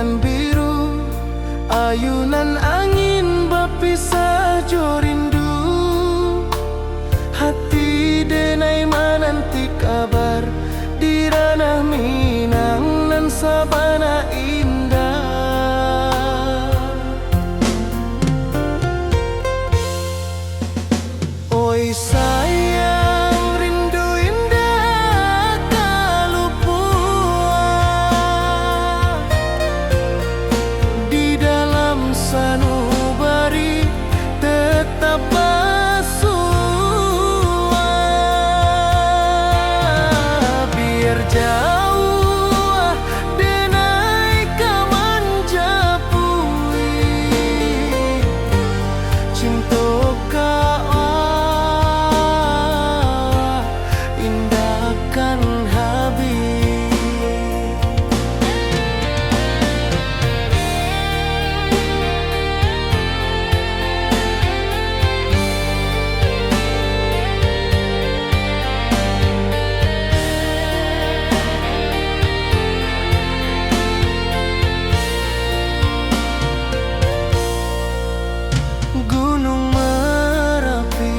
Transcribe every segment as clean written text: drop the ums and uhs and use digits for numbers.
bulan biru, ayunan angin berpisah jo rindu. Hati denai menanti kabar di ranah Minang nan sabana indah. Oi sayang, rindu indah kalupua di dalam sanubari tetap bersua. Biar jauh denai kaman japui cinta indahkan habis. Gunung Merapi,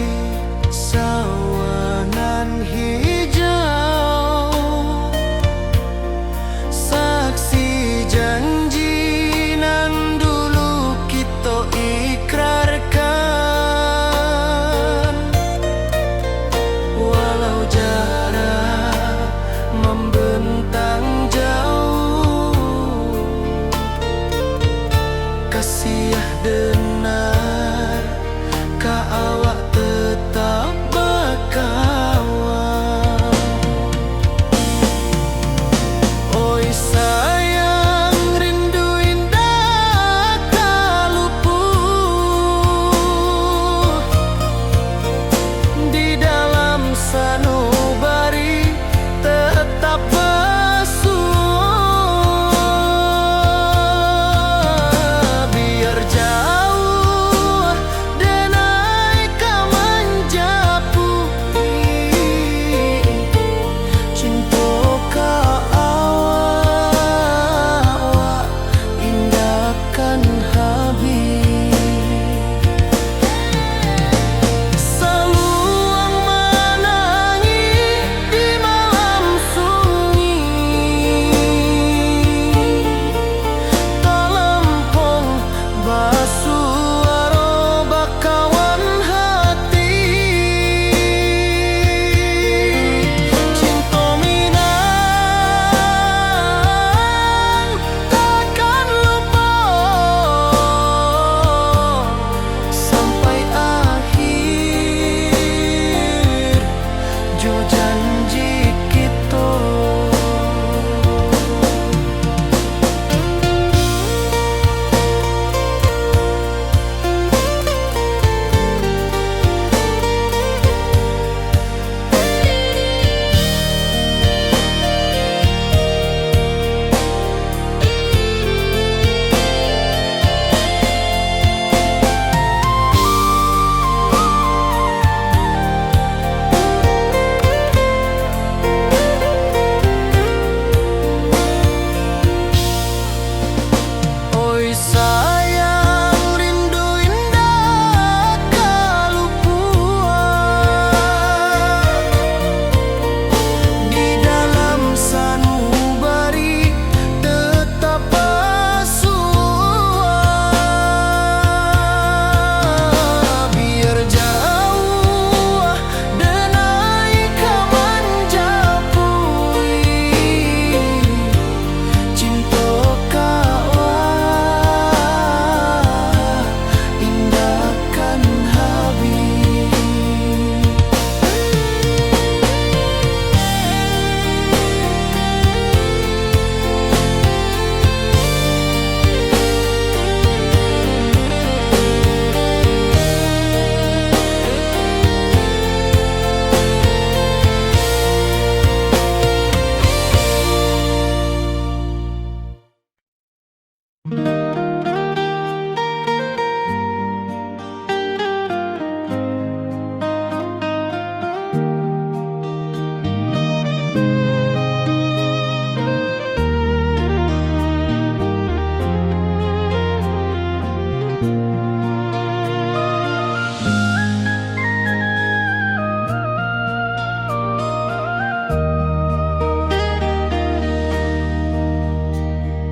sawanan hijau,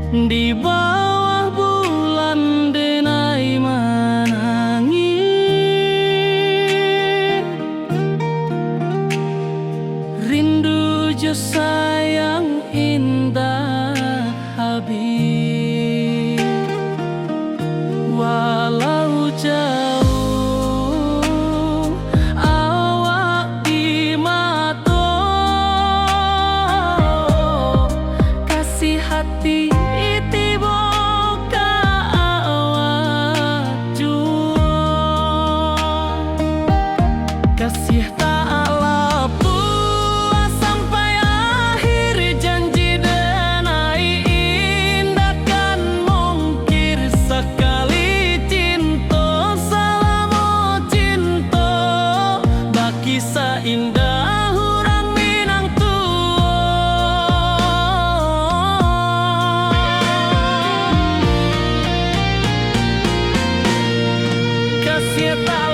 Di bawah bulan denai menangi, rindu jo sayang indah habis. Walau jauh awak di mata, kasih hati kasih tak puas sampai akhir, janji denai indah kan mungkir. Sekali cinta selama cinta, baki seindah hurang Minang tua. Kasih tak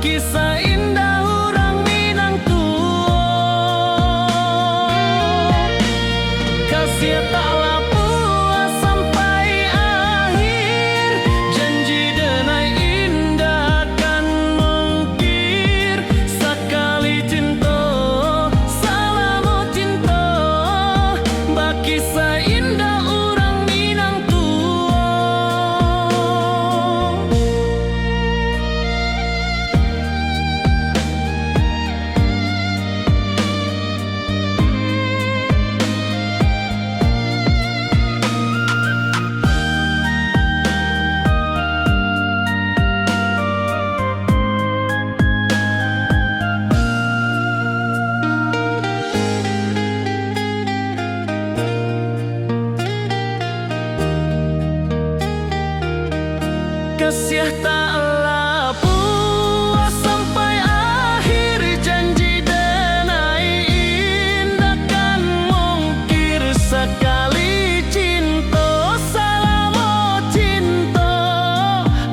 kisah indah orang Minang tua. Kasih taklah puas sampai akhir, janji denai indah kan mungkir. Sekali cinta selama cinta,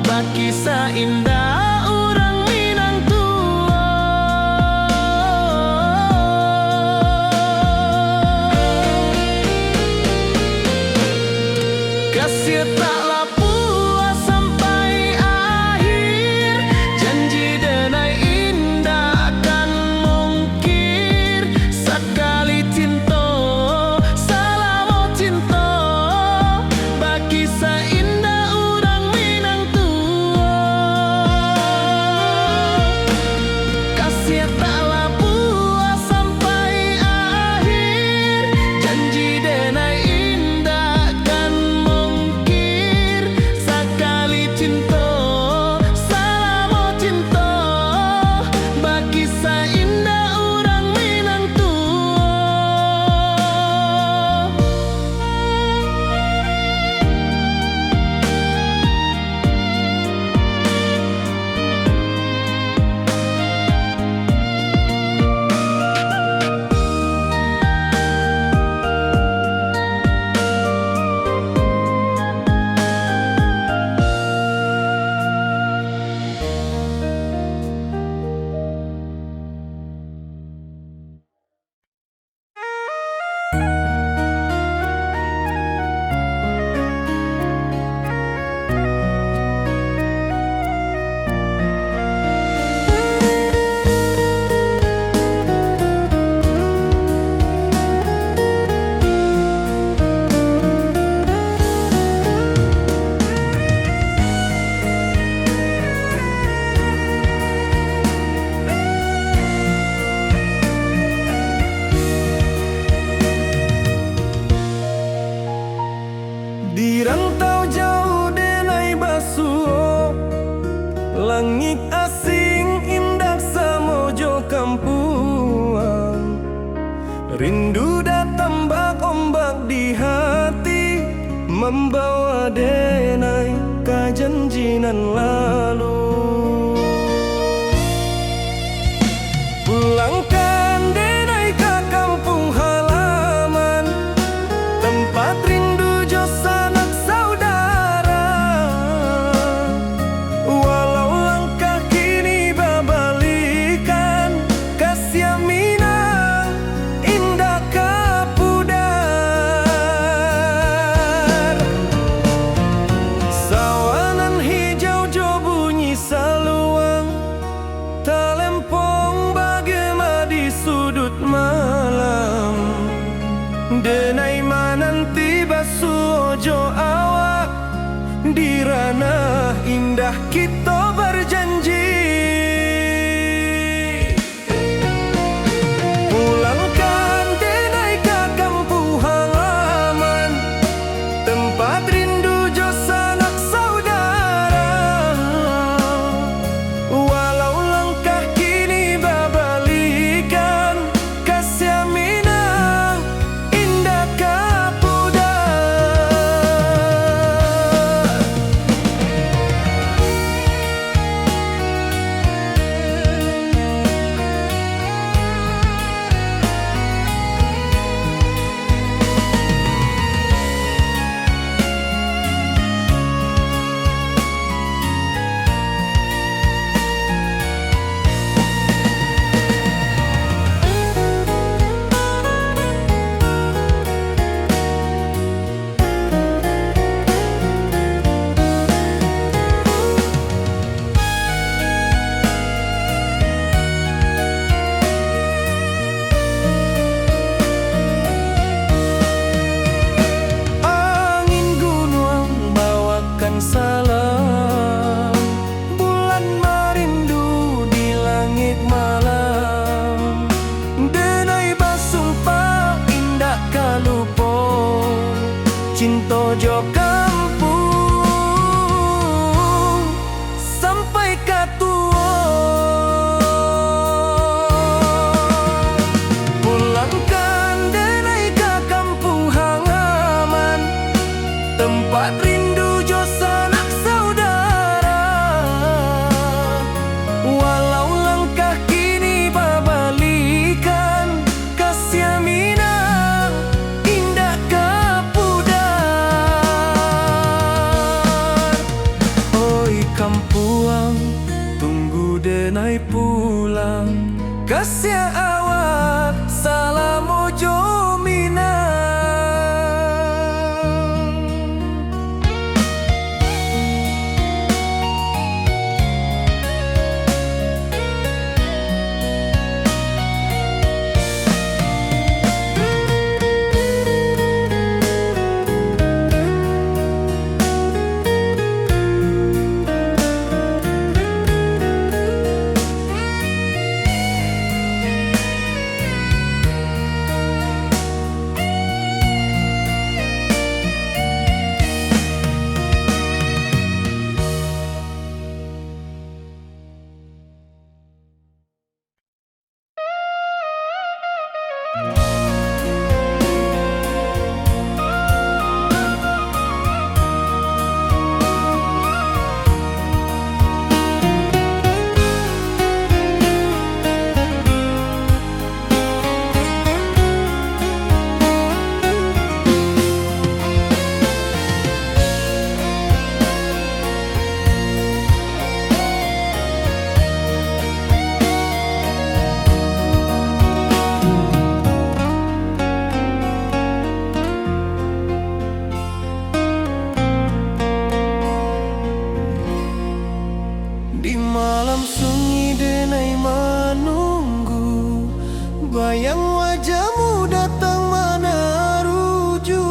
baki seindah orang Minang tua. Kasih taklah puas sampai akhir, janji denai indah kan mungkir. Sekali cinta selama cinta, baki seindah orang Minang tua. Kasih taklah di rantau jauh denai basuh, langit asing indah samojo kampuang. Rindu datang bak ombak di hati, membawa denai ke janjinan lalu. Pulangkan denai ke kampung halaman, tempat rindu jo sanak saudara. denai mananti basuh ojo awak, di ranah indah kita berjanji. Pulangkan denai ke kampung halaman, tempat rindu jo sanak saudara. Walau langkah kini babalikan, kasih minang indah kapudar. Salam bulan merindu di langit malam, denai basumpah indah kalupo, cinta jo kampung sampai katua. Pulangkan denai ke kampung halaman, tempat rindu jo sanak saudara. Walau langkah kini babalikan, kasih minang indah kapudar. Oi kampuang, tunggu denai pulang, kasih awak salam ojo minang. Di malam sunyi denai menunggu, bayang wajahmu datang meneruju.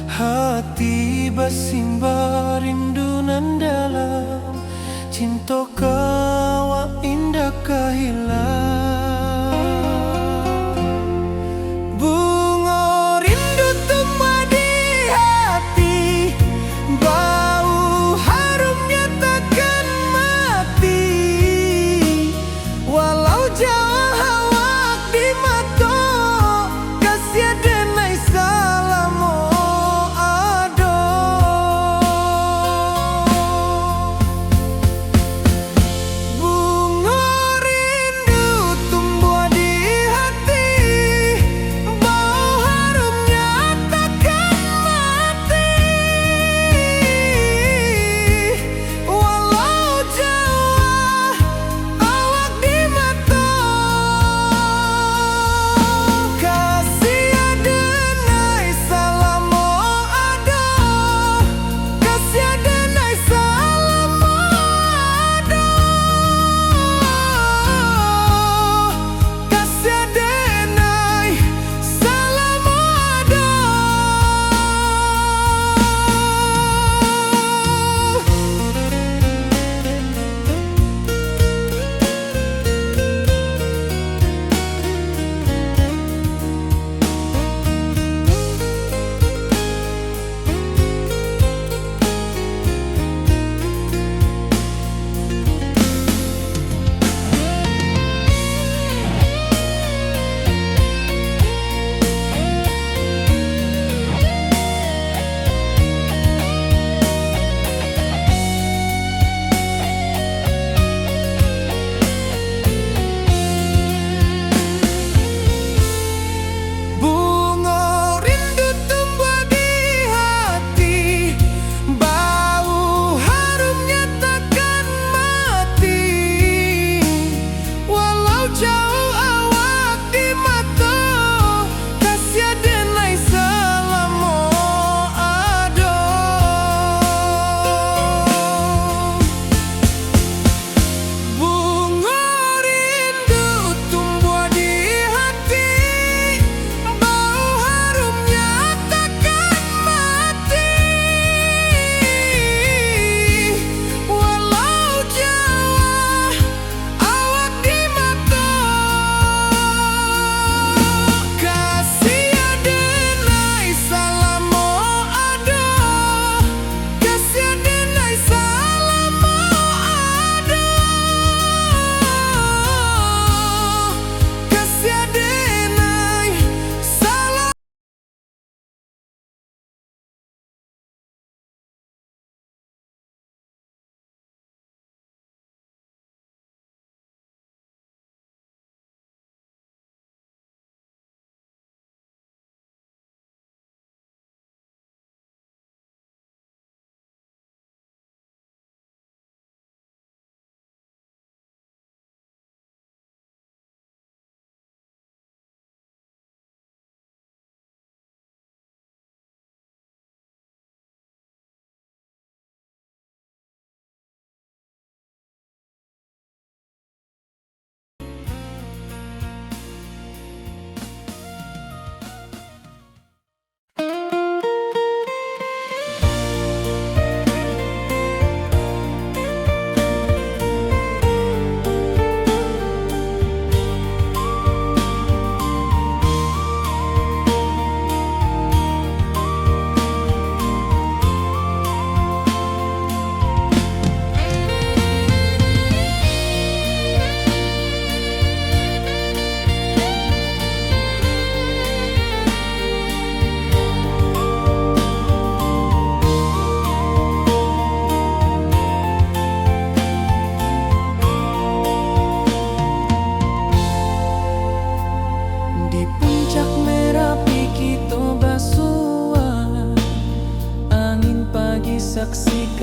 Hati bersimbar rindu nan dalam, cinta kawa indah kehilang. Bunga rindu tumbuh di hati, bau harumnya takkan mati. Walau jauh awak di mata, kasih denai salam ado.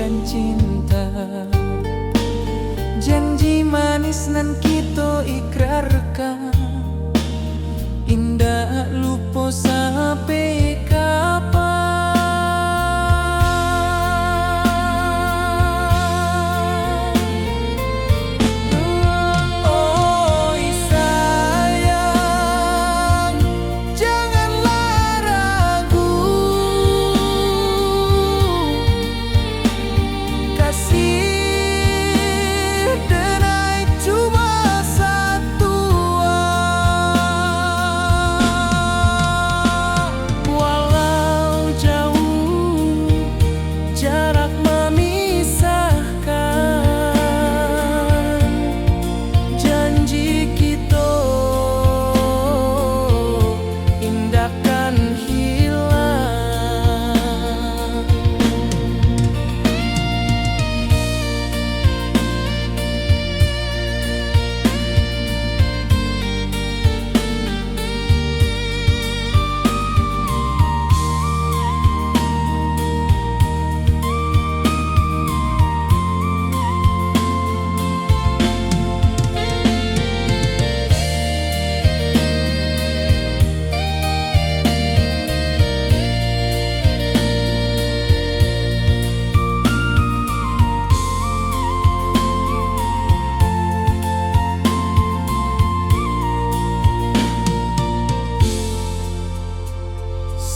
dan cinta. Janji manis nan kita ikrarkan, indah lupa sampai kapan. Oi sayang, janganlah ragu, kasih denai cuma satu. Walau jauh jarak memisahkan, janji kita indahkan hilang.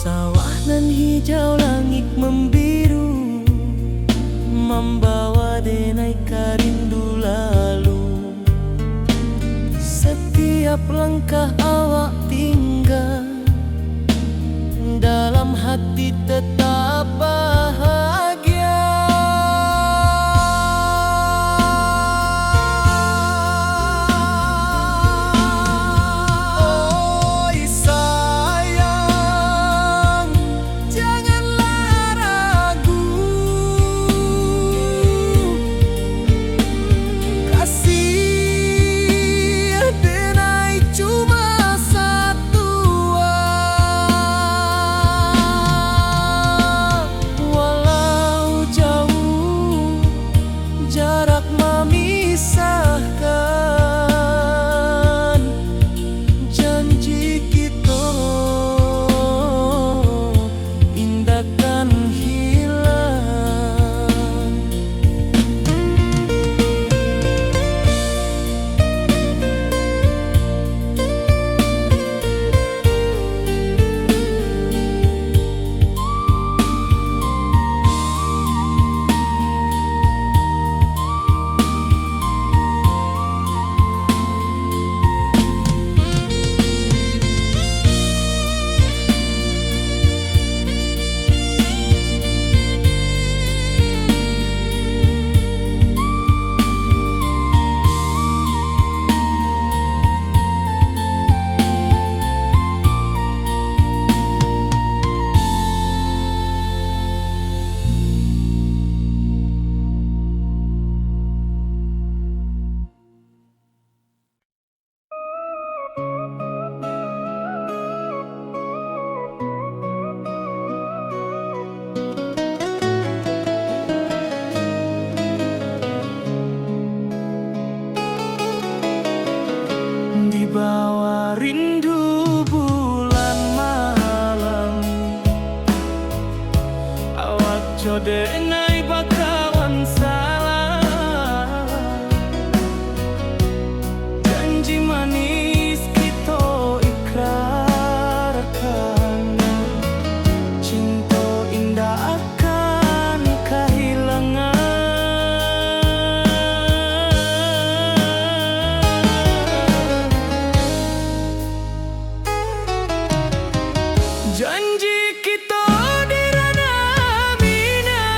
Sawah nan hijau, langit membiru, membawa denai karindu lalu. Setiap langkah awak tinggal, dalam hati tetap bahagia. Oi sayang, janganlah ragu, kasih denai cuma satu. Walau jauh jarak memisahkan, janji kita indahkan hilang. Di bawah rindu bulan malam, awak codenai bakawan salah. Janji manis kita ikrarkan, cinta indah akan kehilangan. Janji kita di ranah mina,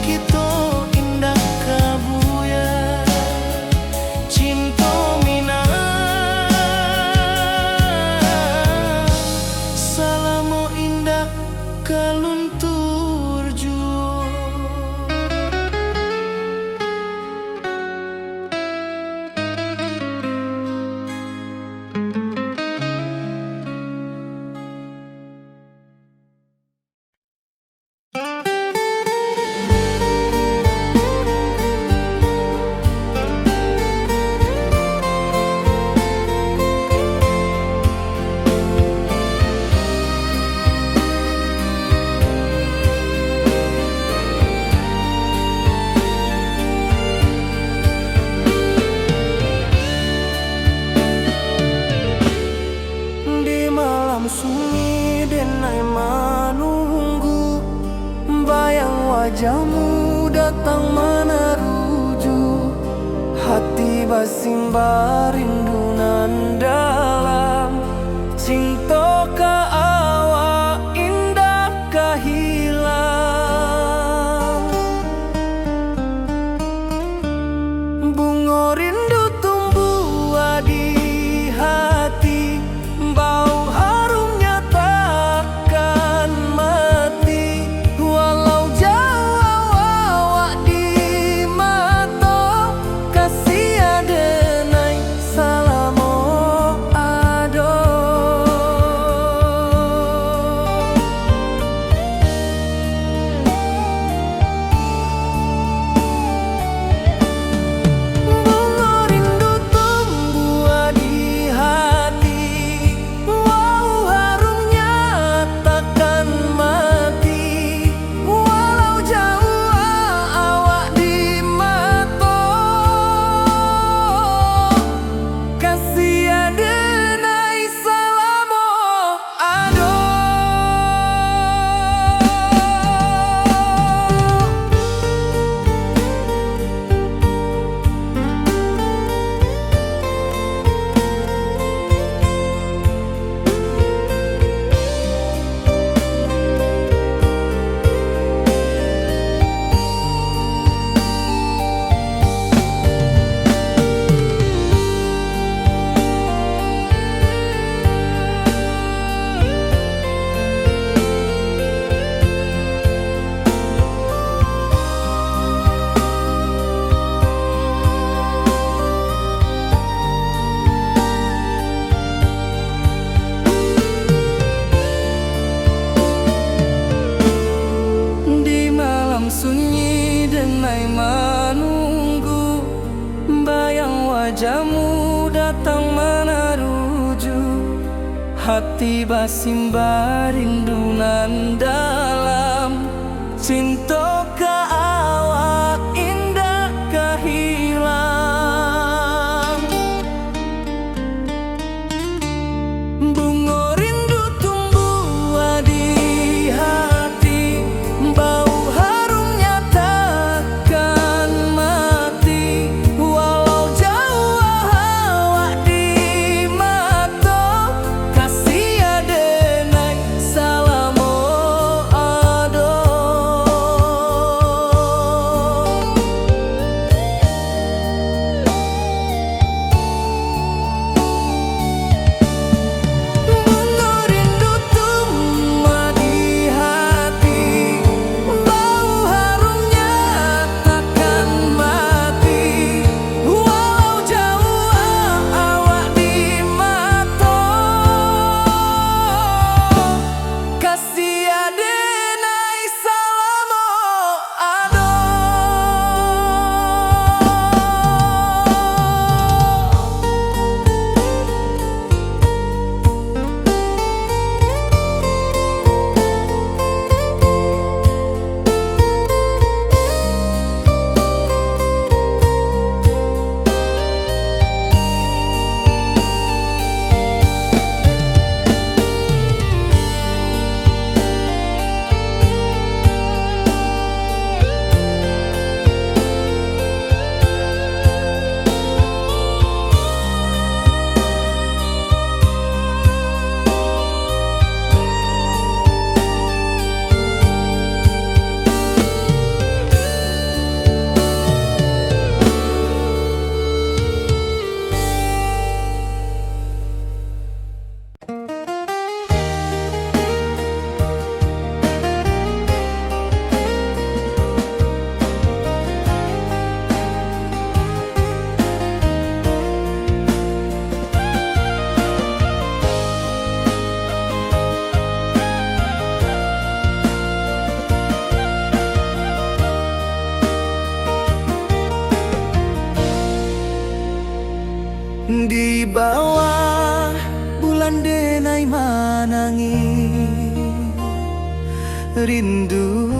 kita indah kabuya cinta mina salamo indah kaluntur jua. Sunyi denai menunggu bayang wajahmu datang meneruju hati basimba rindunan dalam cinta ka awak indah kahilang bunga rindu tumbuh di hati bau sunyi denai menunggu bayang wajahmu datang meneruju hati basimba rindunan dalam cinta ka awak indah kahilang bunga rindu tumbuh di hati bau rindu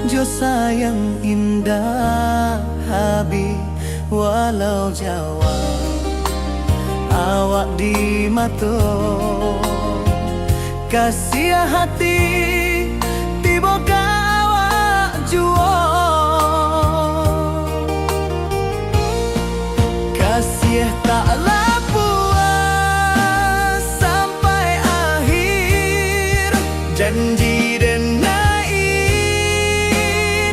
jo sayang indah habis walau Jawa awak di mato kasih hati tiba awak juo kasih taklah puas sampai akhir janji dan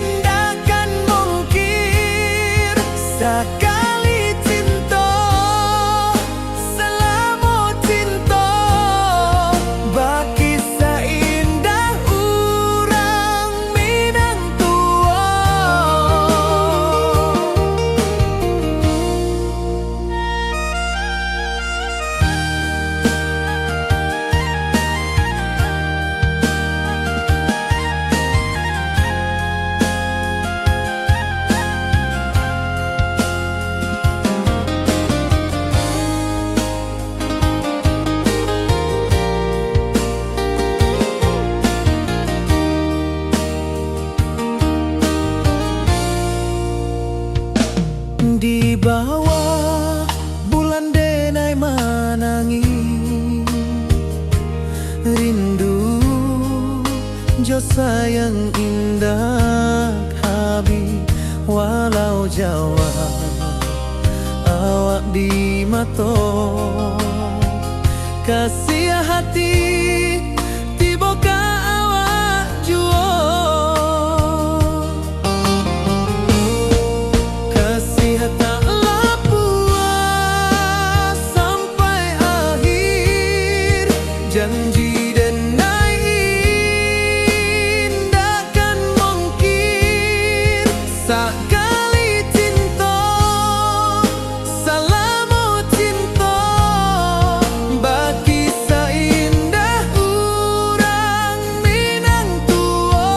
indah kan mungkir sekali cinta selama cinta baki seindah urang Minang tua. Di bawah bulan denai manangi rindu jo sayang indah habis walau Jawa awak di mato kasih hati tiba ka awak juo taklah puas sampai akhir janji dan indah kan mungkir sekali cinta selama cinta baki seindah urang Minang tua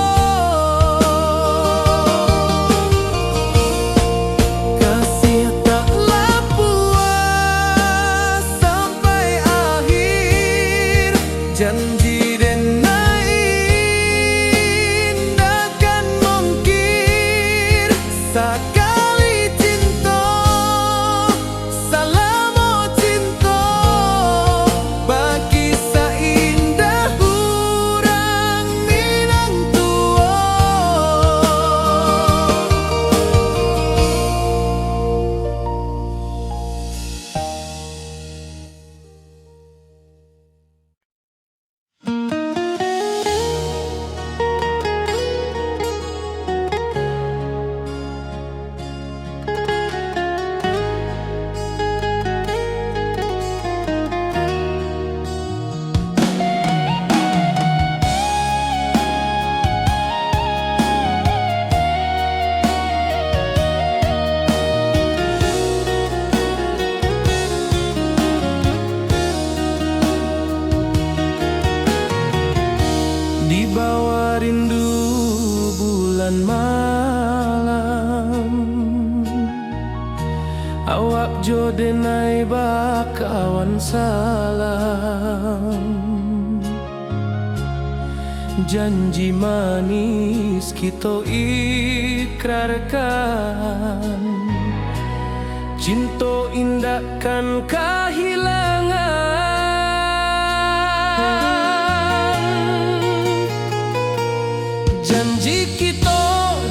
kasih taklah puas sampai akhir janji dan indah kan mungkir sekali cinta selama cinta baki seindah urang Minang tua. Di bawah rindu bulan malam awak jo denai bakawan salam janji manis kita ikrarkan cinta indah kan kehilangan janji kita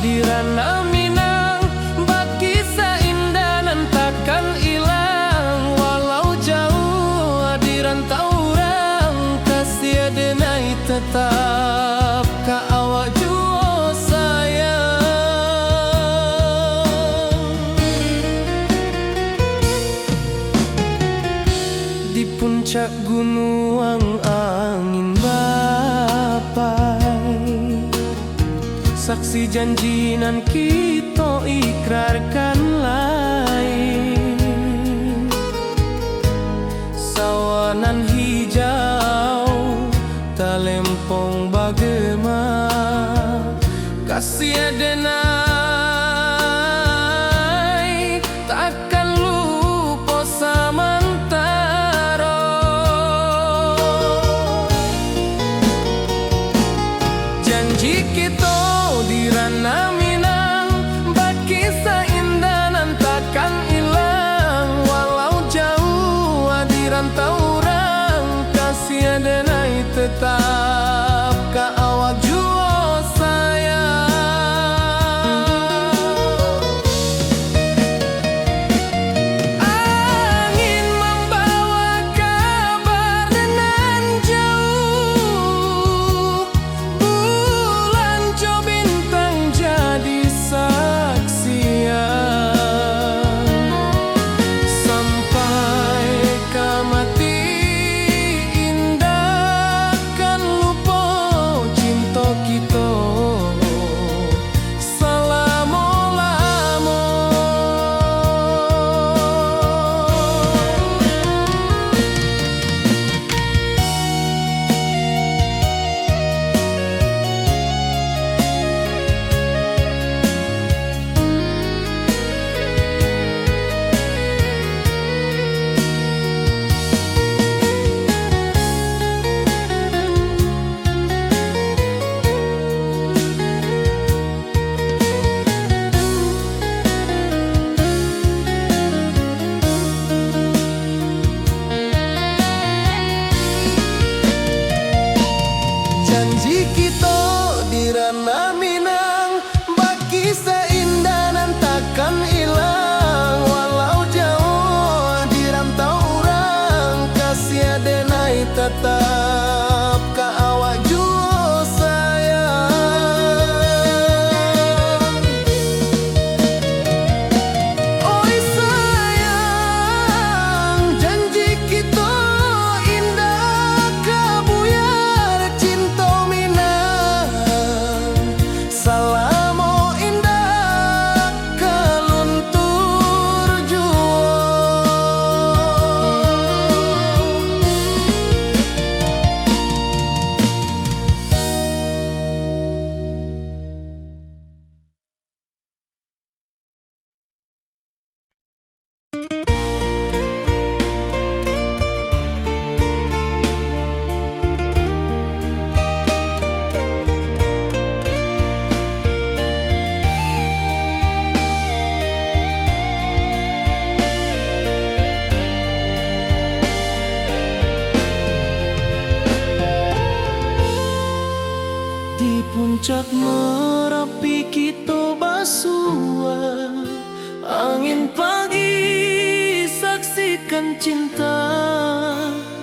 di ranah Minang baki seindah nan takkan hilang walau jauh di rantau orang kasih denai tetap ka awak juo sayang di puncak gunung angin bapai saksi janji nan kita ikrarkan lain sawanan hijau talempong bagema kasih denai takkan lupa samantara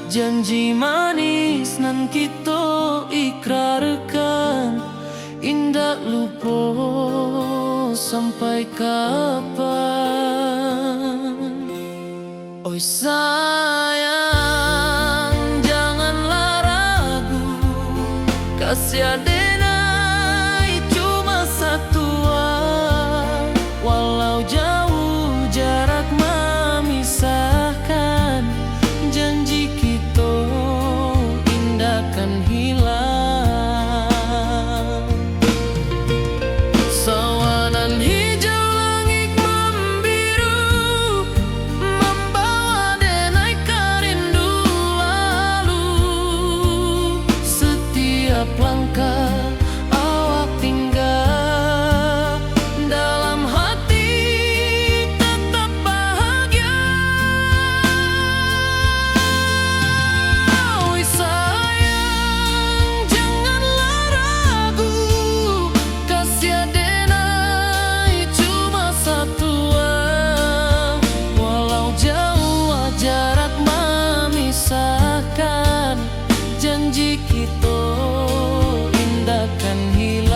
Janji manis nan kita ikrarkan, indak lupa sampai kapan. Oi sayang, janganlah ragu, kasih adenai cuma satu. Walau jauh jarak memisahkan, janji kita indah kan hilang. Sawanan hijau langit membiru, membawa denai rindu lalu. Setiap langkah awak tinggal, dalam hati tetap bahagia. Oi sayang, janganlah ragu, kasih adenai cuma satu. Walau jauh jarak memisahkan, janji kita indah kan hilang.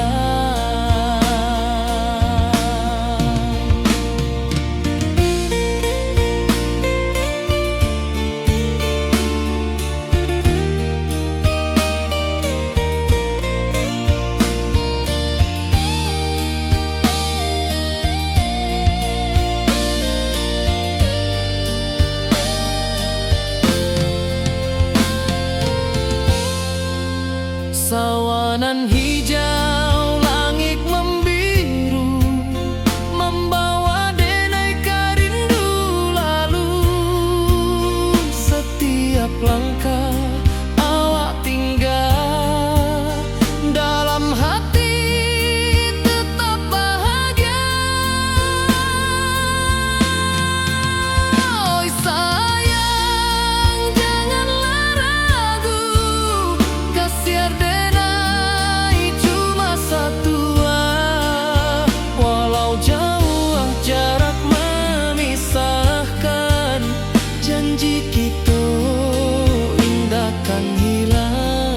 Sawanan hijau langit membiru, membawa denai rindu lalu. Setiap langkah awak tinggal, dalam hati tetap bahagia. Oi sayang, janganlah ragu, kasih adenai cuma satu. Walau jauh jarak memisahkan, janji kita indah kan hilang.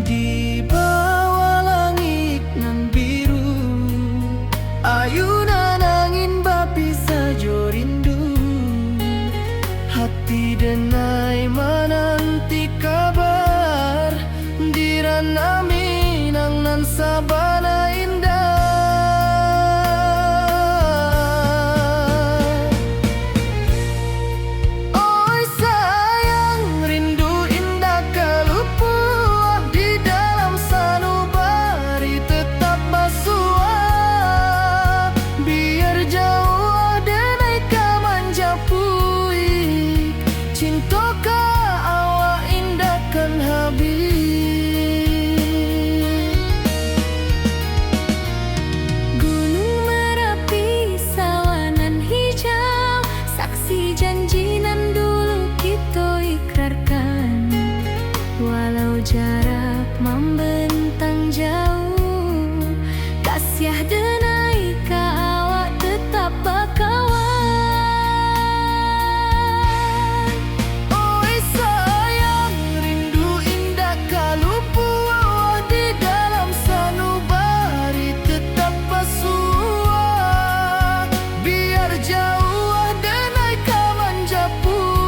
Di bawah langit nan biru, ayunan angin bapi saja rindu. Hati denai menanti kabar, di ranah Minang nan sabana indah. Oi sayang, rindu indah kalupua, di dalam sanubari tetap basua. Biar jauh denai kamanja puik, cinta ka awak indah kan habis. Gunung Merapi, sawanan hijau, saksi janji nan dulu kita ikrarkan. Walau jarak membentang jauh, kasih denai ka awak tetap bakawan. Oi sayang, rindu indah kalupua, di dalam sanubari tetap basua. Biar jauh denai kamanja puik,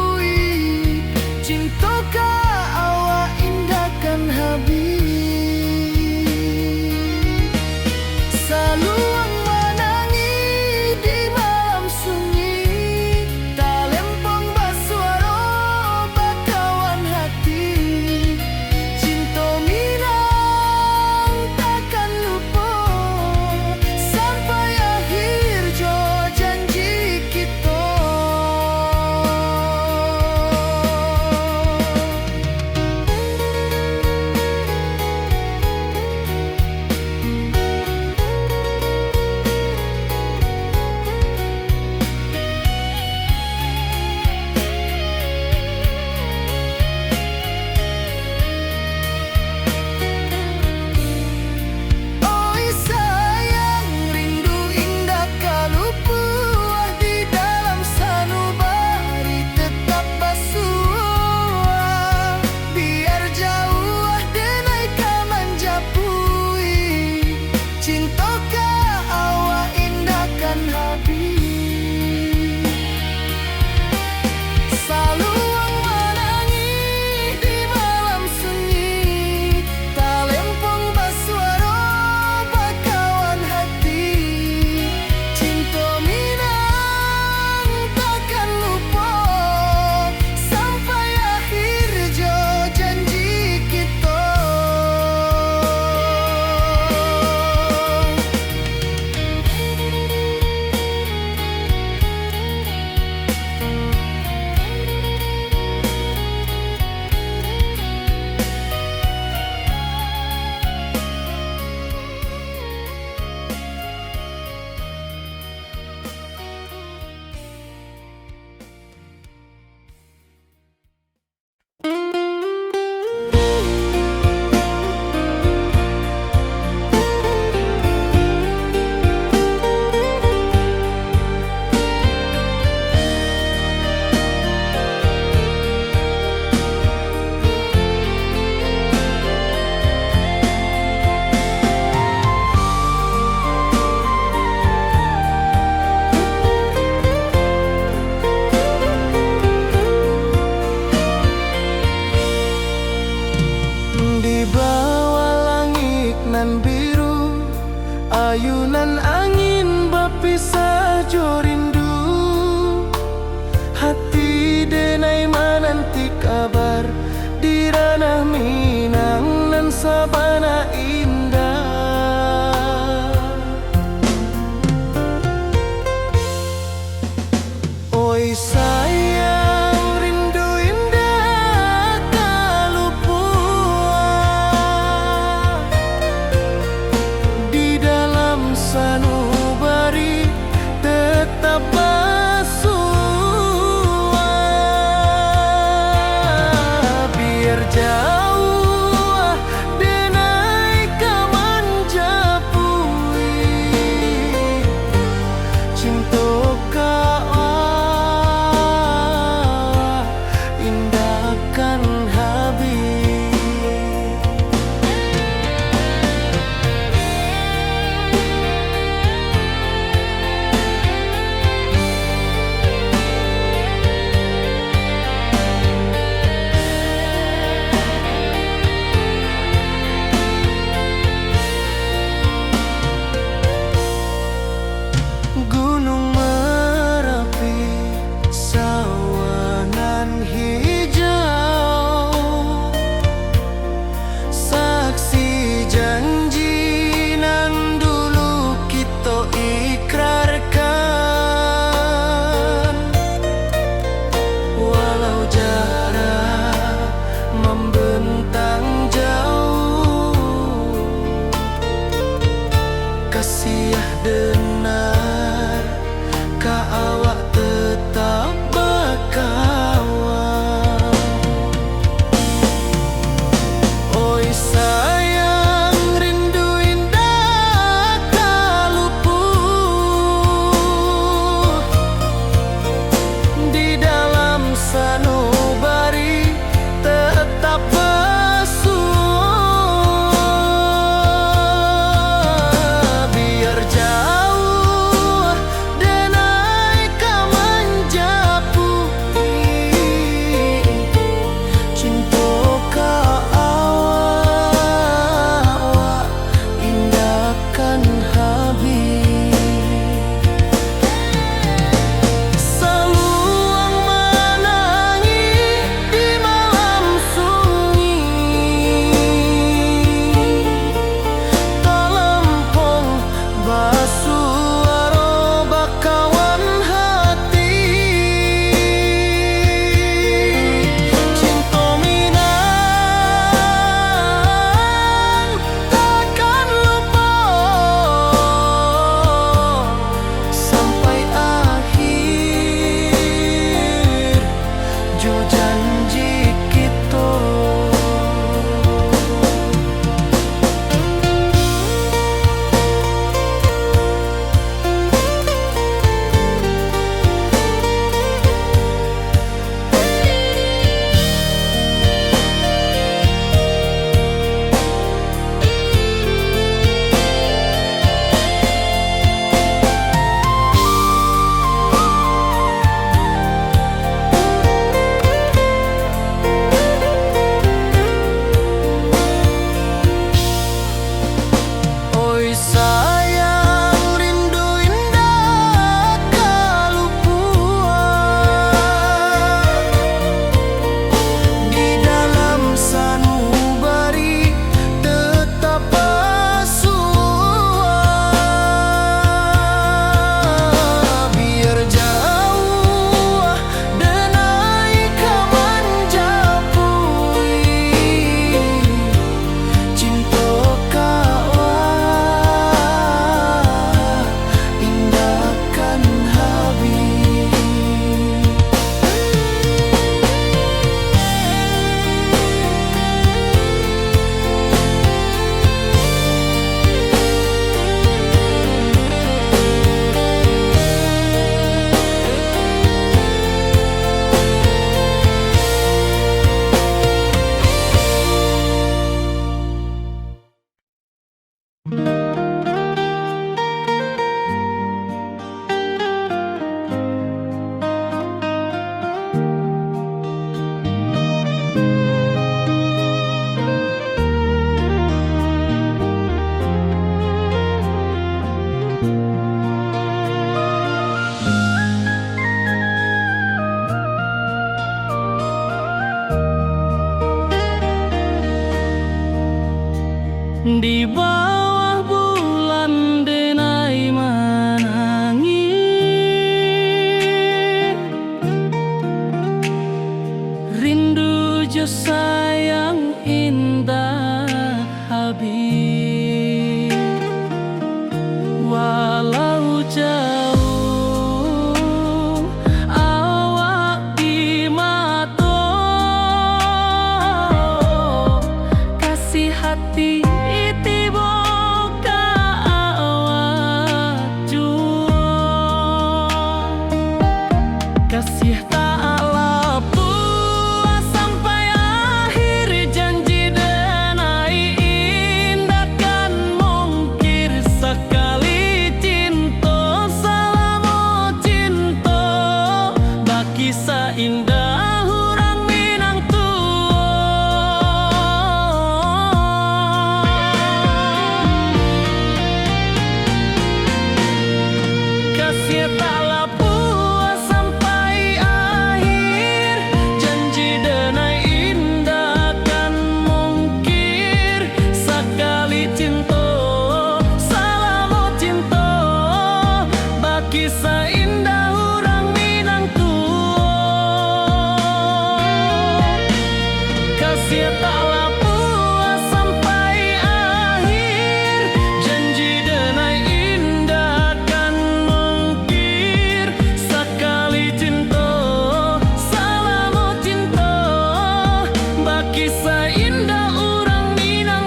Oi sayang, rindu indah tak luput di dalam sanubari tetap bersua. Biar jauh denai kaman japui cinta indahkan habis. Gunung Merapi, sawangan hijau, saksi janji nan dulu kita ikrarkan. Walau jarak membentang jauh, kasih denar ka awak tetap berkawan. Oi sayang, rindu indah tak luput di dalam sanubari tetap bersua. Biar jauh denai kaman japui cinta ka awak indahkan habis. Saluang menangis di malam sunyi, talempong basuara bakawan hati. Cinta Minang takkan lupa sampai akhir jo janji kita. Oi sayang, rindu indah tak luput di dalam sanubari tetap bersua. Biar jauh denai kaman japui cinta ka indahkan habis. Di bawah bulan denai menangis sayang indah Habib. Walau jauh awak di mata, kasih hati tiba ka awak jua. Kasih tak puas sampai akhir, janji denai indah kan mungkir sekali cinta. Selama cinta baki seindah orang Minang kasih taklah puas sampai akhir, janji denai indah kan mungkir sekali cinta. Selama cinta baki seindah orang Minang kasih taklah puas sampai akhir, janji denai indah kan mungkir sekali cinta. Selama cinta baki seindah orang Minang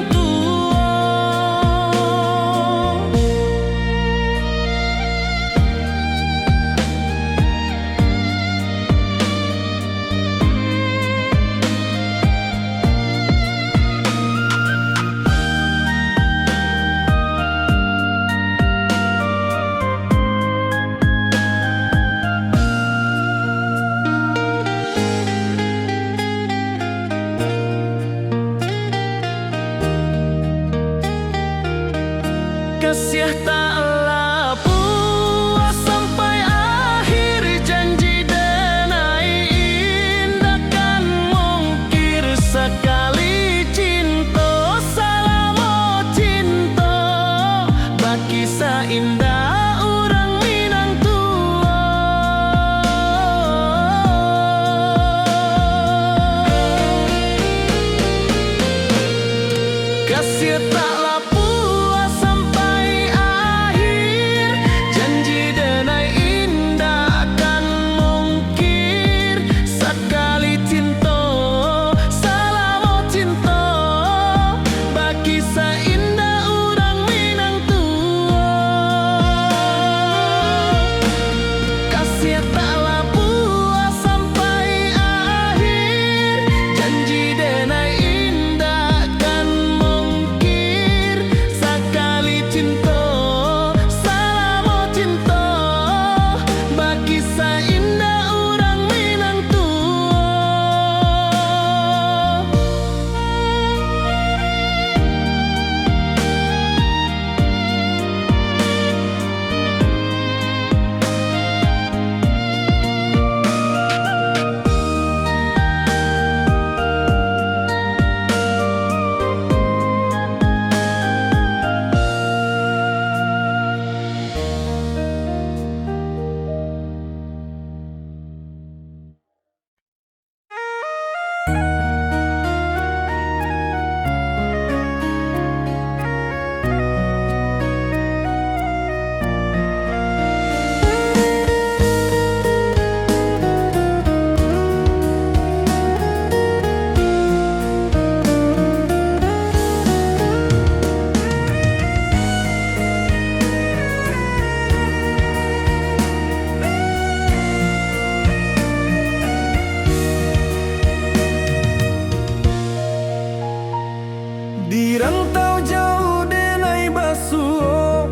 kasih taklah puas sampai akhir, janji denai indah kan mungkir sekali cinta. Selama cinta baki seindah orang Minang kasih taklah puas sampai akhir, janji denai indah kan mungkir sekali cinta. Selama cinta baki seindah orang Minang kasih taklah puas sampai akhir, janji denai indah kan mungkir sekali cinta. Selama cinta baki seindah orang Minang di rantau jauh denai basuh,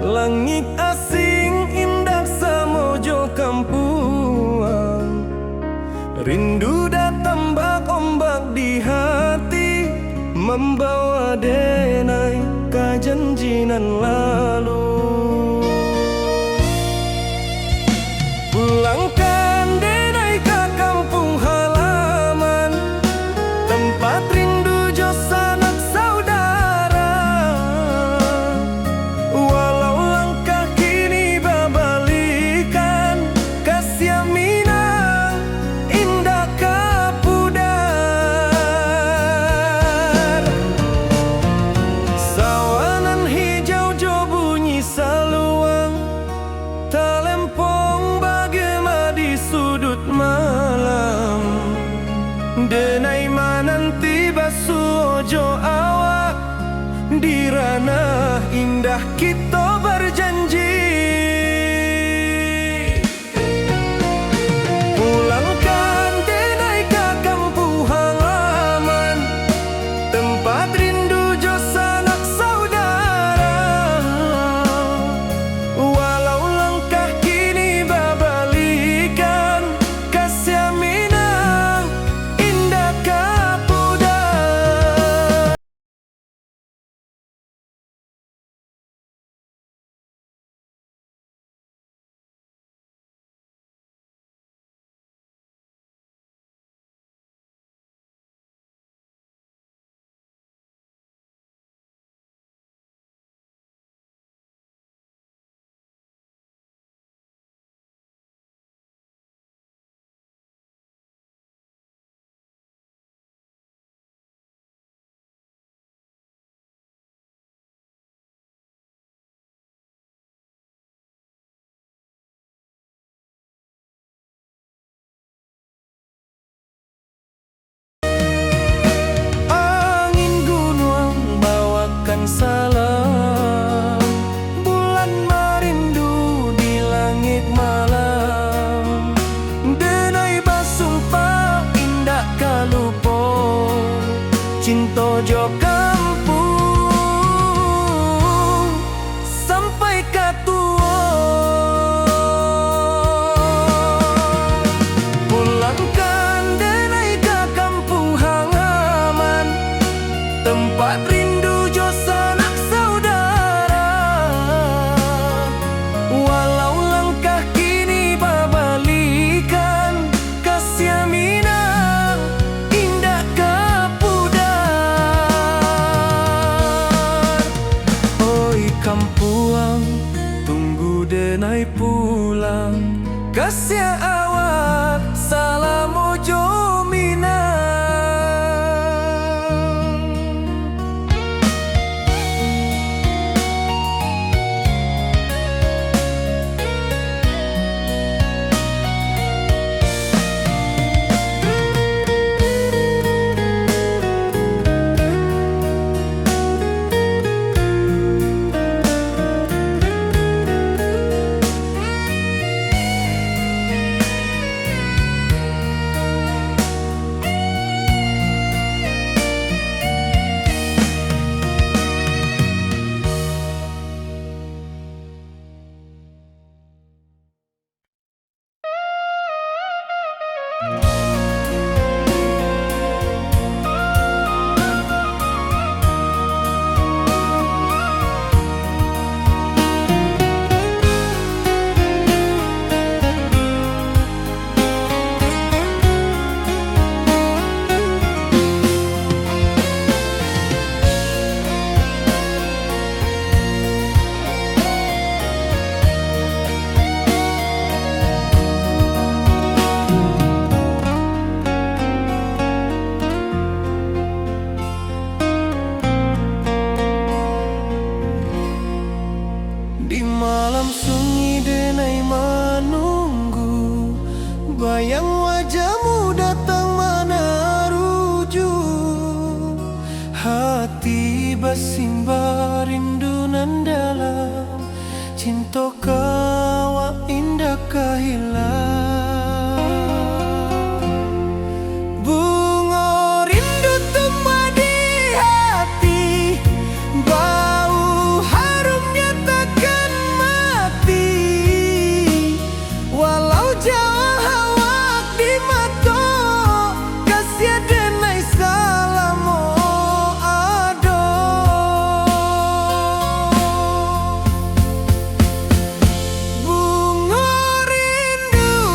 langit asing indah samojo kampuang. Rindu datang bak ombak di hati, membawa denai ka janjinan lalu. Pulangkan denai ke kampung halaman, tempat rindu jo sanak saudara. Walau langkah kini babalikan, kasih Minang indah kapudara. Denai mananti basu ojo awak, di ranah indah kita berjanji. Pulangkan denai ke kampung halaman, tempat rindu jo sanak saudara. Walau langkah kini babalikan, kasih minang indah kapuda. Salam bulan merindu di langit malam, denai basumpah indah kalupo, cinta jo kampung sampai katua. Pulangkan denai ke kampung halaman, tempat rindu jo sanak saudara. Walau langkah kini babalikan, kasih minang indah kapudar. Oi kampuang, tunggu denai pulang, kasih awak salam ojo minang. Di malam sunyi denai menunggu, bayang wajahmu datang menaruju. Hati bersimbar rindu nan dalam, cinta kawa indah kahilang. Bunga rindu tumbuh di hati, bau harumnya takkan mati. Walau jauh awak di mata, kasih denai salam ado. Bunga rindu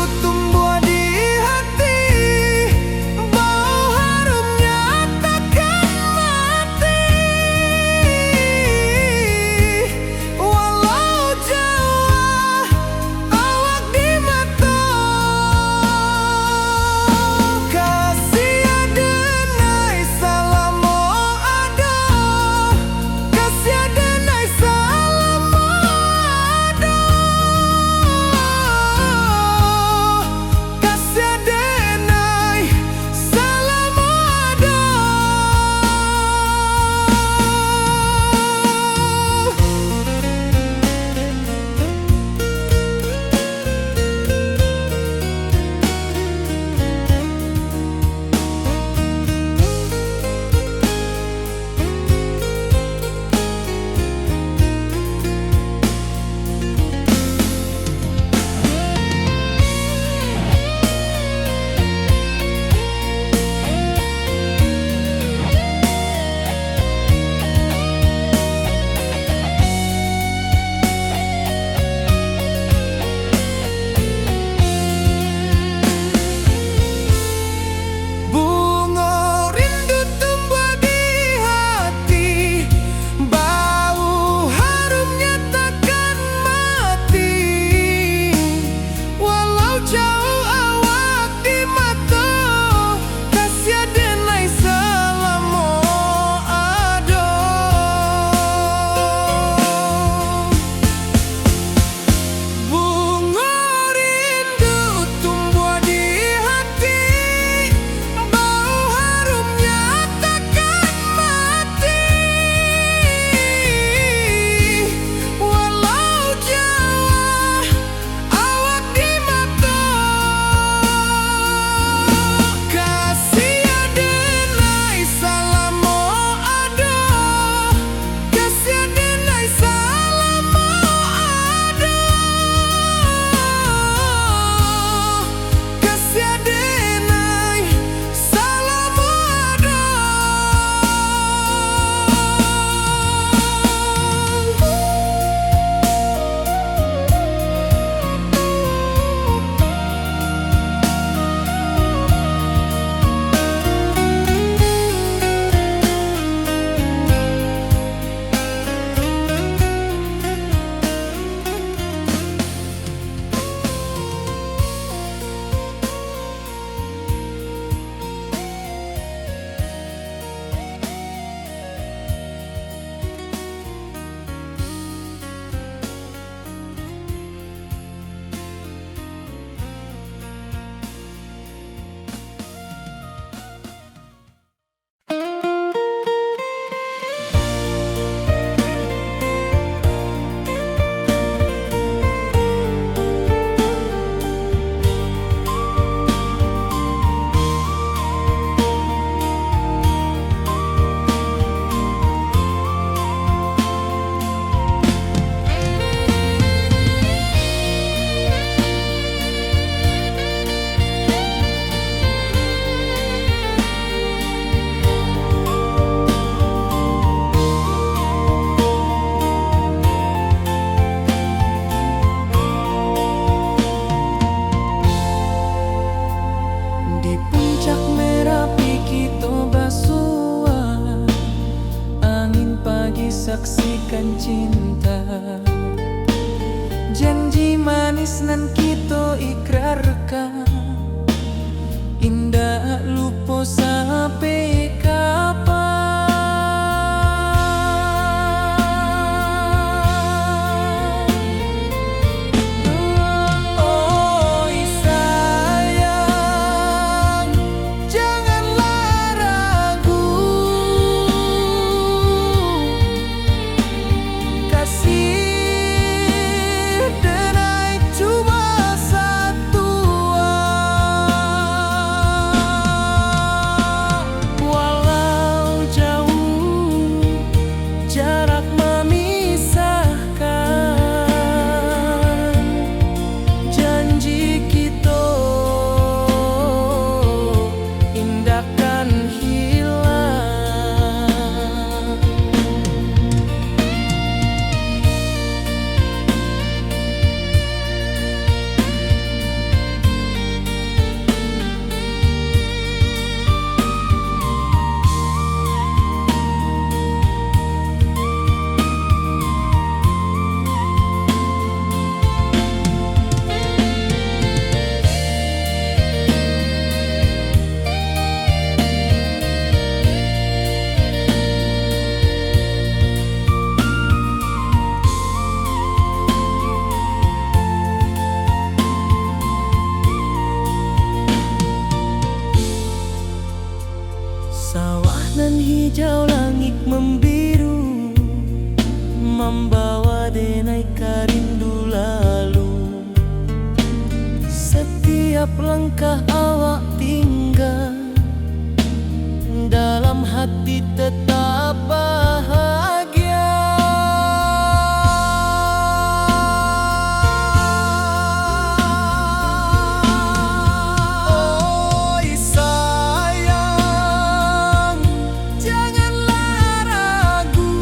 akan cinta. Janji manis nan kita ikrarkan, indah lupa sampai kapan. Oi sayang, janganlah ragu, kasih denai cuma satu. Walau jauh jarak memisahkan, janji kita indahkan hilang. Sawah nan hijau, langit membiru, membawa denai karindu lalu. Setiap langkah awak tinggal, dalam hati tetap bahagia. Oi sayang, janganlah ragu,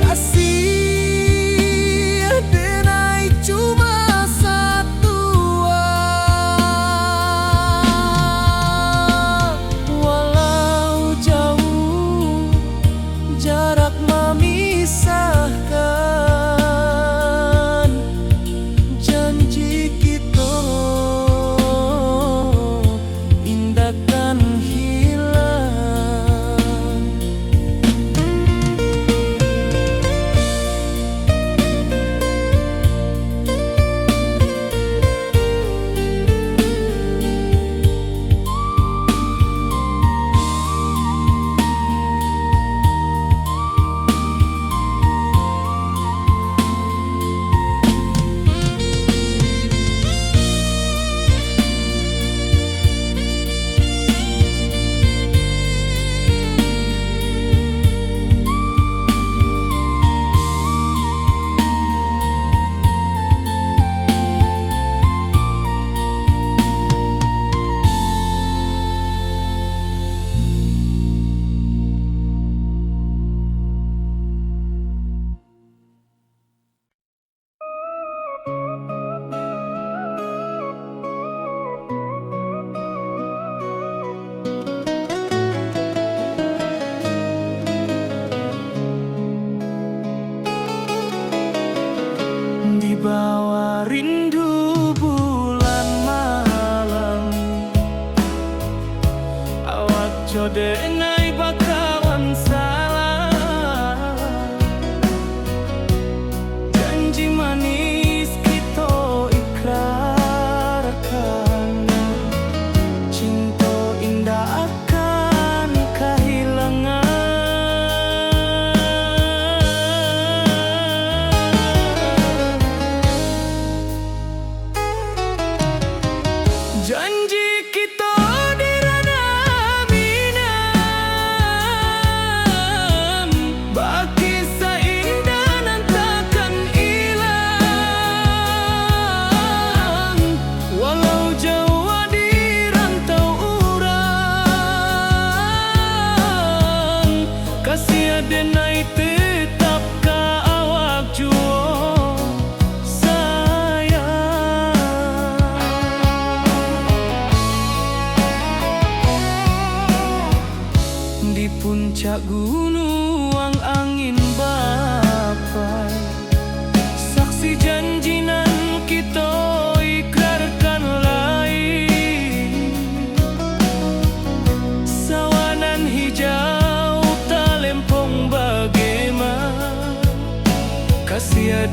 kasih denai cuma satu.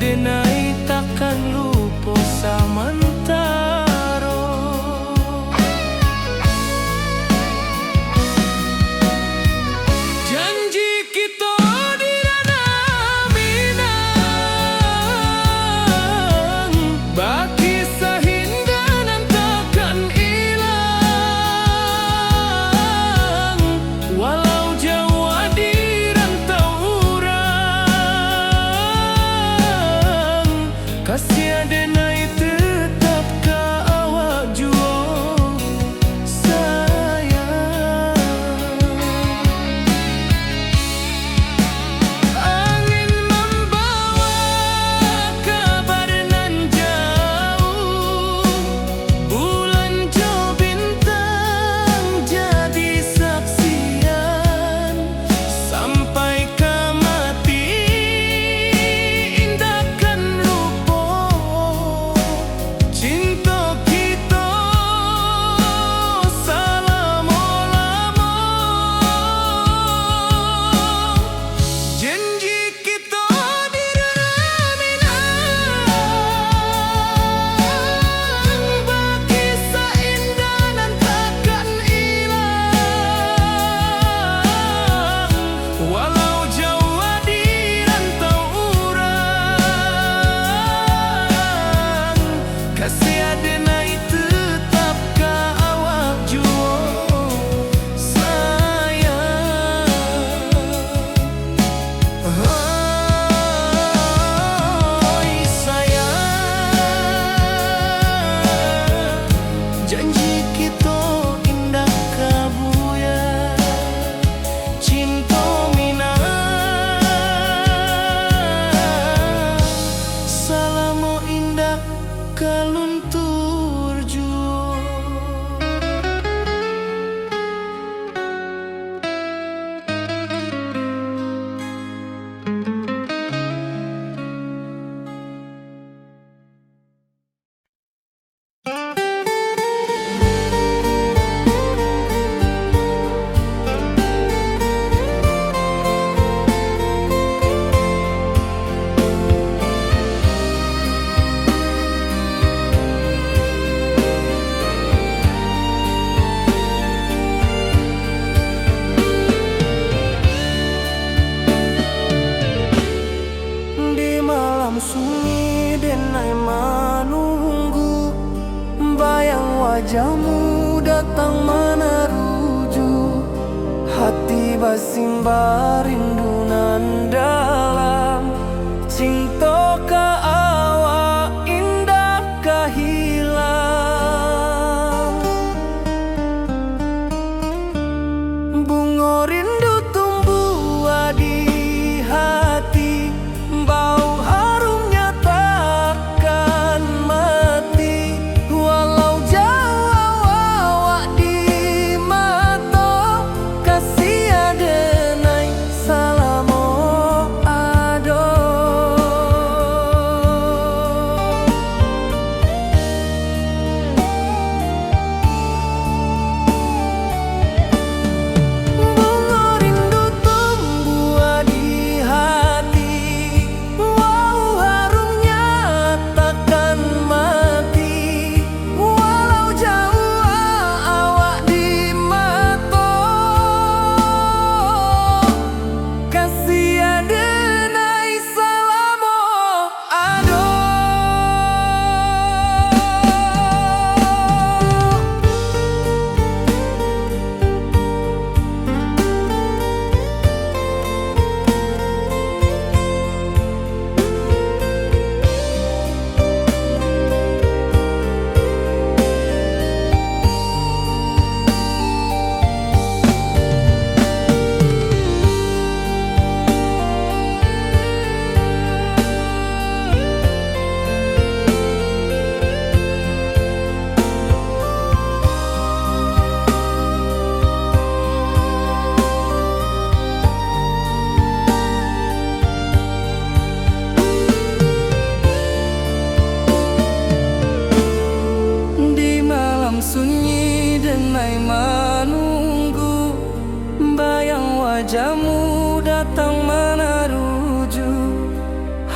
denai takkan lupa samantaro. Janji kita di ranah Minang, baki sahindanan takkan hilang. Walau jauh di rantau urang, kasih denai tetap ka awak jua sayang. Angin membawa kabar nan jauh, bulan jo bintang jadi saksian. Sampai ke mati indahkan lupa cinta kita selama-lama. Janji kita di ranah Minang, baki seindah nan takkan hilang. Walau jauh di rantau urang, kasih denai tetap ka awak jua sayang. Oi sayang, janji kita indah kabuya, cinta Minang selama indah kaluntur jua. Di malam sunyi denai menunggu, bayang wajahmu datang meneruju. Hati basimba rindu nan dalam, cinta ka awak indah ka hilang. Bunga rindu tumbuh di hati, bau harumnya takkan mati. Walau jauh awak di mata, kasih denai salam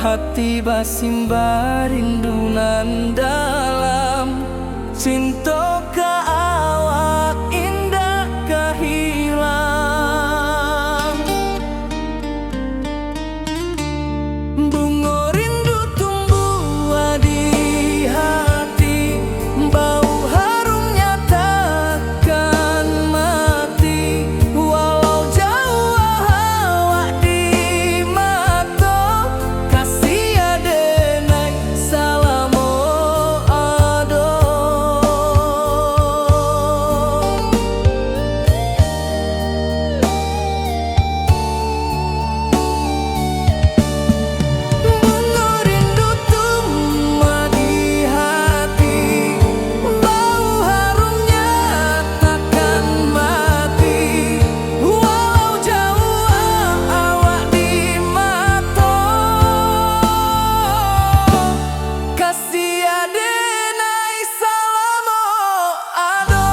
hati basimba rindunan dalam cinta ka awak indah kahilang. Bunga rindu tumbuh di hati, bau harumnya takkan mati. Walau jauh awak di mata, kasih adenai salamo ado. Bunga rindu tumbuh di hati, bau harumnya takkan mati. Walau jauh awak di mata, kasih adenai salamo ado.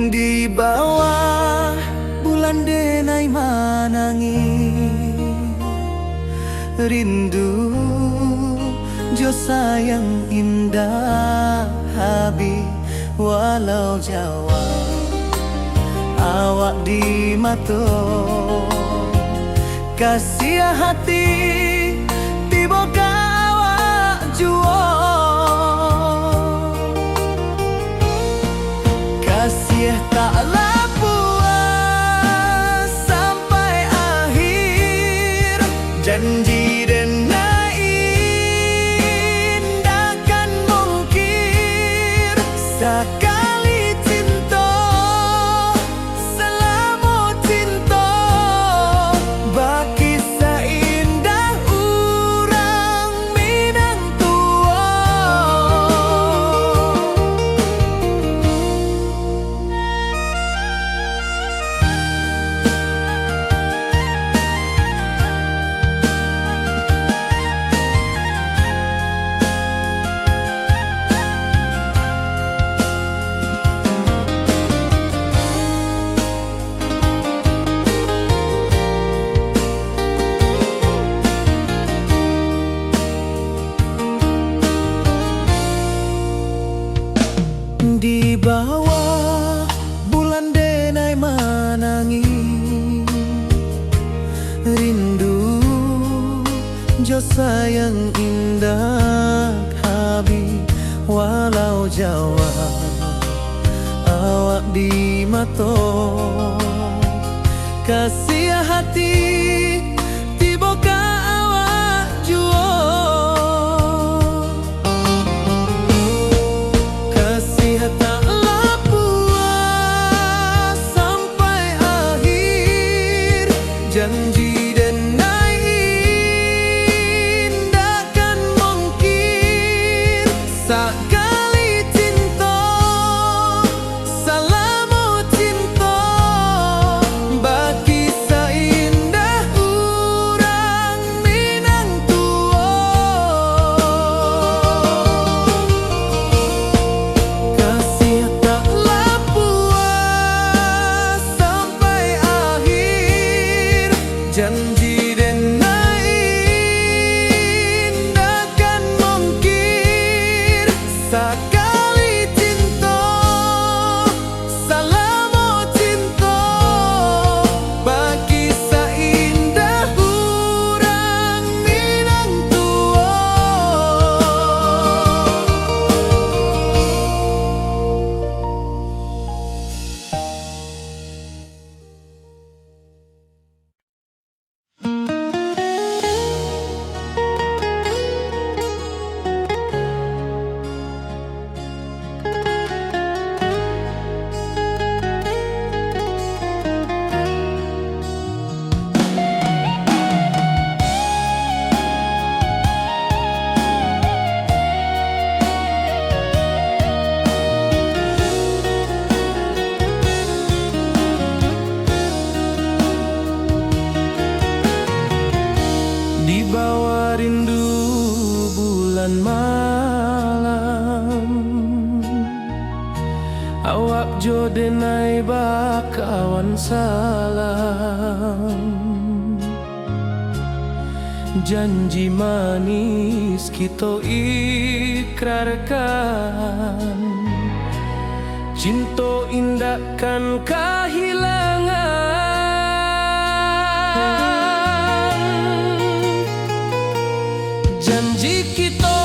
Di bawah bulan denai manangi, rindu jo sayang indah habi. Walau jawa awak di mata, kasih hati tiba ka awak jua. Kasih taklah puas sampai akhir, janji denai takkan mungkir. Sekali cinta selama cinta, baki seindah urang Minang tua. Di bawah bulan denai manangi, rindu jo sayang indah habi. Walau jawa awak di mata, kasih hati tiba ka awak jua. Taklah puas sampai akhir, janji denai takkan mungkir. Sekali cinta selama cinta, baki seindah Di bawah rindu bulan malam, awak jo denai bakawan salam. Janji manis kita ikrarkan, cinta indahkan kehilangan. Janji kita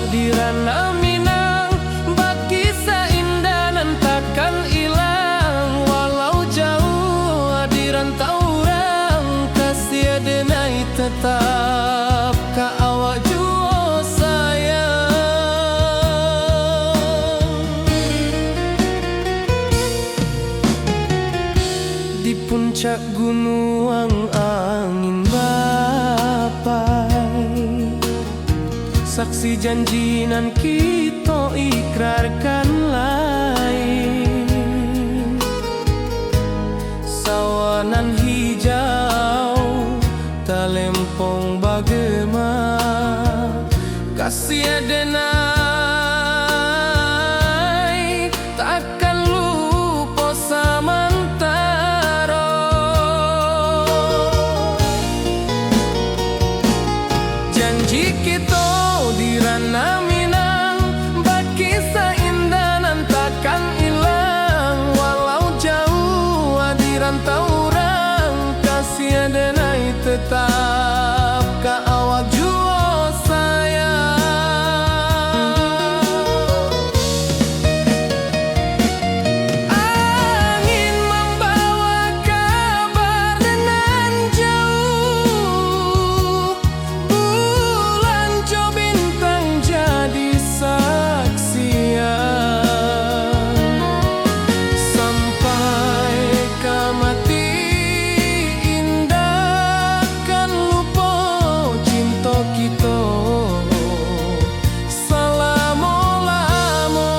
di ranah Minang, baki seindah nan takkan hilang. Walau jauh di rantau orang, kasih denai tetap ka awak jua sayang. Di puncak gunung angin bapai, saksi janji nan kita ikrarkan lain. Sawanan hijau talempong bagema, kasih denai takkan lupa samantara. Janji kita di ranah Minang, baki seindah nan takkan hilang. Walau jauh di rantau orang, kasih denai tetap ka awak jua sayang. Angin membawa kabar nan jauh, bulan jo bintang jadi saksian. Sampai ke mati indahkan lupa cinta kita selama-lama.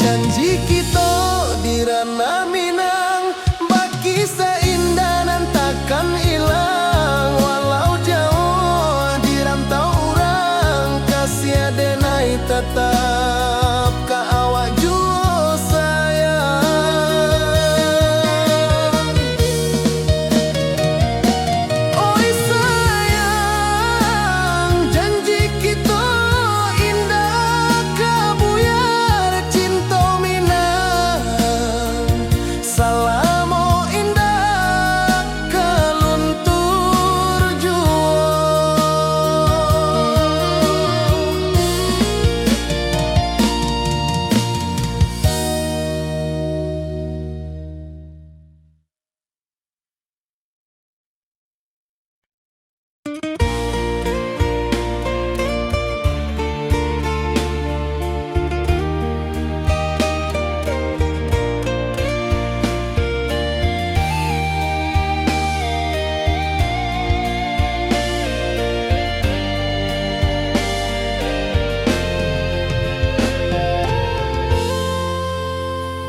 Janji kita di ranah Minang, baki seindah nan takkan hilang. Walau jauh di rantau orang, kasih denai tetap ka awak jua sayang. Oi sayang, janji kita indah kabuyar cinta Minang. Salamo indah keluntur jua.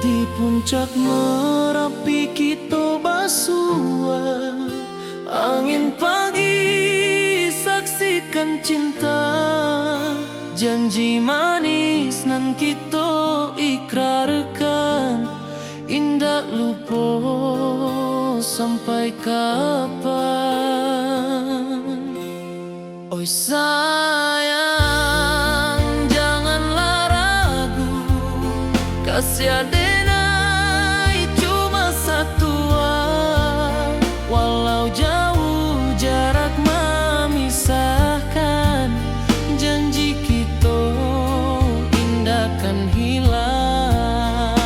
Di puncak Merapi kita basua, angin pagi saksikan cinta. Janji manis nan kita ikrarkan, indah lupa sampai kapan. Oi sayang, janganlah ragu, kasih denai cuma satuan. Walau jauh jarak memisahkan, janji kita indahkan hilang.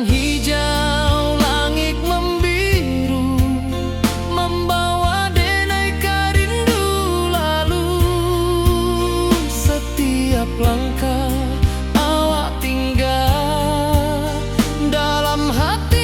hijau, langit membiru, membawa denai rindu lalu. Setiap langkah awak tinggal dalam hati